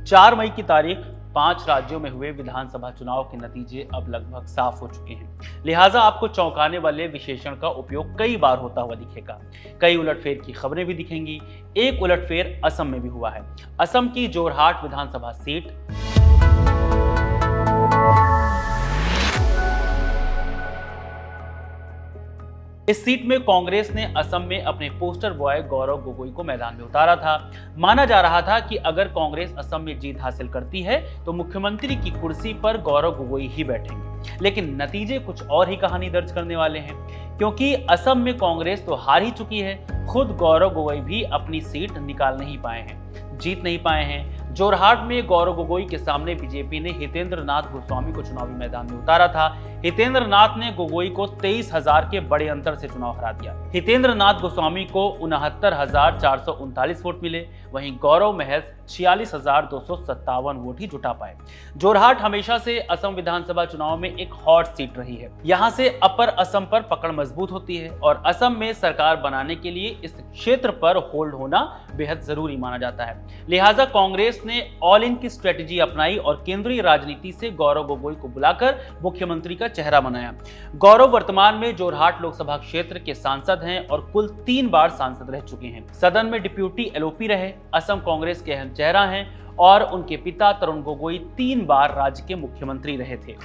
4 मई की तारीख 5 राज्यों में हुए विधानसभा चुनाव के नतीजे अब लगभग साफ हो चुके हैं। लिहाजा आपको चौंकाने वाले विशेषण का उपयोग कई बार होता हुआ दिखेगा। कई उलटफेर की खबरें भी दिखेंगी। एक उलटफेर असम में भी हुआ है। असम की जोरहाट विधानसभा सीट इस सीट में कांग्रेस ने असम में अपने पोस्टर बॉय गौरव गोगोई को मैदान में उतारा था। माना जा रहा था कि अगर कांग्रेस असम में जीत हासिल करती है तो मुख्यमंत्री की कुर्सी पर गौरव गोगोई ही बैठेंगे। लेकिन नतीजे कुछ और ही कहानी दर्ज करने वाले हैं, क्योंकि असम में कांग्रेस तो हार ही चुकी है। खुद गौरव गोगोई भी अपनी सीट निकाल नहीं पाए हैं, जीत नहीं पाए हैं। जोरहाट में गौरव गोगोई के सामने बीजेपी ने हितेंद्र नाथ गोस्वामी को चुनावी मैदान में उतारा था। हितेंद्र नाथ ने गोगोई को 23,000 के बड़े अंतर से चुनाव हरा दिया। हितेंद्र नाथ गोस्वामी को 69,439 वोट मिले, वहीं गौरव महज 46,257 वोट ही जुटा पाए। जोरहाट हमेशा से असम विधानसभा चुनाव में एक हॉट सीट रही है। यहां से अपर असम पर पकड़ मजबूत होती है और असम में सरकार बनाने के लिए इस क्षेत्र पर होल्ड होना बेहद जरूरी माना जाता है। लिहाजा कांग्रेस ने ऑल इन की स्ट्रेटेजी अपनाई और केंद्रीय राजनीति से गौरव गोगोई को बुलाकर मुख्यमंत्री का चेहरा बनाया। गौरव वर्तमान में जोरहाट लोकसभा क्षेत्र के सांसद हैं और कुल 3 बार सांसद रह चुके हैं। सदन में डिप्यूटी एलओपी रहे, असम कांग्रेस के अहम चेहरा हैं और उनके पिता तरुण गोगोई 3 बार राज्य के मुख्यमंत्री रहे थे।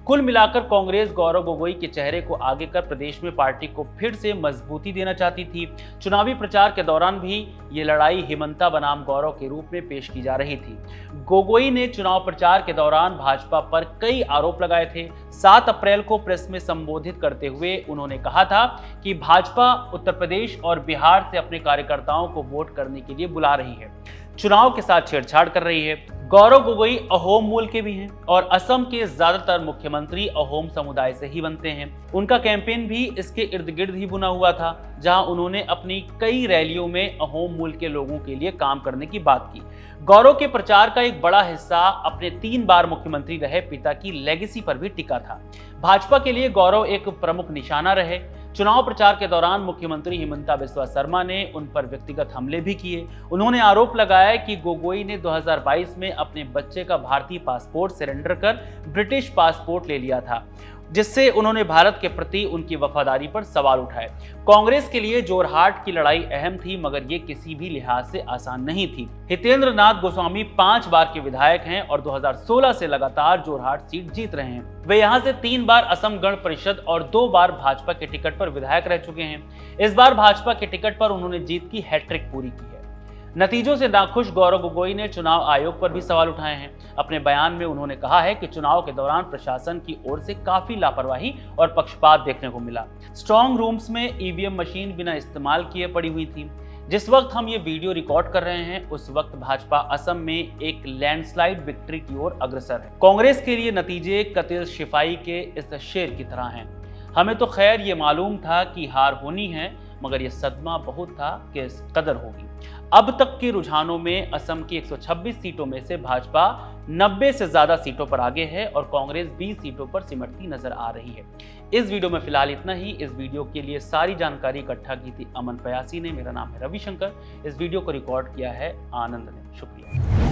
कुल मिलाकर कांग्रेस गौरव गोगोई के चेहरे को आगे कर प्रदेश में पार्टी को फिर से मजबूती देना चाहती थी। चुनावी प्रचार के दौरान भी ये लड़ाई हिमंता बनाम गौरव के रूप में पेश की जा रही थी। गोगोई ने चुनाव प्रचार के दौरान भाजपा पर कई आरोप लगाए थे। 7 अप्रैल को प्रेस में संबोधित करते हुए उन्होंने कहा था कि भाजपा उत्तर प्रदेश और बिहार से अपने कार्यकर्ताओं को वोट करने के लिए बुला रही है, चुनाव के साथ छेड़छाड़ कर रही है। गौरव गोगोई अहोम मूल के भी हैं और असम के ज्यादातर मुख्यमंत्री अहोम समुदाय से ही बनते हैं। उनका कैंपेन भी इसके इर्द गिर्द ही बुना हुआ था, जहां उन्होंने अपनी कई रैलियों में अहोम मूल के लोगों के लिए काम करने की बात की। गौरव के प्रचार का एक बड़ा हिस्सा अपने 3 बार मुख्यमंत्री रहे पिता की लेगेसी पर भी टिका था। भाजपा के लिए गौरव एक प्रमुख निशाना रहे। चुनाव प्रचार के दौरान मुख्यमंत्री हिमंता बिस्वा शर्मा ने उन पर व्यक्तिगत हमले भी किए। उन्होंने आरोप लगाया कि गोगोई ने 2022 में अपने बच्चे का भारतीय पासपोर्ट सरेंडर कर ब्रिटिश पासपोर्ट ले लिया था, जिससे उन्होंने भारत के प्रति उनकी वफादारी पर सवाल उठाए। कांग्रेस के लिए जोरहाट की लड़ाई अहम थी, मगर ये किसी भी लिहाज से आसान नहीं थी। हितेंद्र नाथ गोस्वामी 5 बार के विधायक हैं और 2016 से लगातार जोरहाट सीट जीत रहे हैं। वे यहां से 3 बार असम गण परिषद और 2 बार भाजपा के टिकट पर विधायक रह चुके हैं। इस बार भाजपा के टिकट पर उन्होंने जीत की हैट्रिक पूरी की है। नतीजों से नाखुश गौरव गोगोई ने चुनाव आयोग पर भी सवाल उठाए हैं। अपने बयान में उन्होंने कहा है कि चुनाव के दौरान प्रशासन की ओर से काफी लापरवाही और पक्षपात देखने को मिला। स्ट्रांग रूम्स में ईवीएम मशीन बिना इस्तेमाल किए पड़ी हुई थी। जिस वक्त हम ये वीडियो रिकॉर्ड कर रहे हैं उस वक्त भाजपा असम में एक लैंडस्लाइड विक्ट्री की ओर अग्रसर है। कांग्रेस के लिए नतीजे कतिल शिफाई के इस शेर की तरह हैं। हमें तो खैर ये मालूम था कि हार होनी है, मगर यह सदमा बहुत था कि इस कदर होगी। अब तक के रुझानों में असम की 126 सीटों में से भाजपा 90 से ज्यादा सीटों पर आगे है और कांग्रेस 20 सीटों पर सिमटती नजर आ रही है। इस वीडियो में फिलहाल इतना ही। इस वीडियो के लिए सारी जानकारी इकट्ठा की थी अमन पयासी ने। मेरा नाम है रविशंकर। इस वीडियो को रिकॉर्ड किया है आनंद ने। शुक्रिया।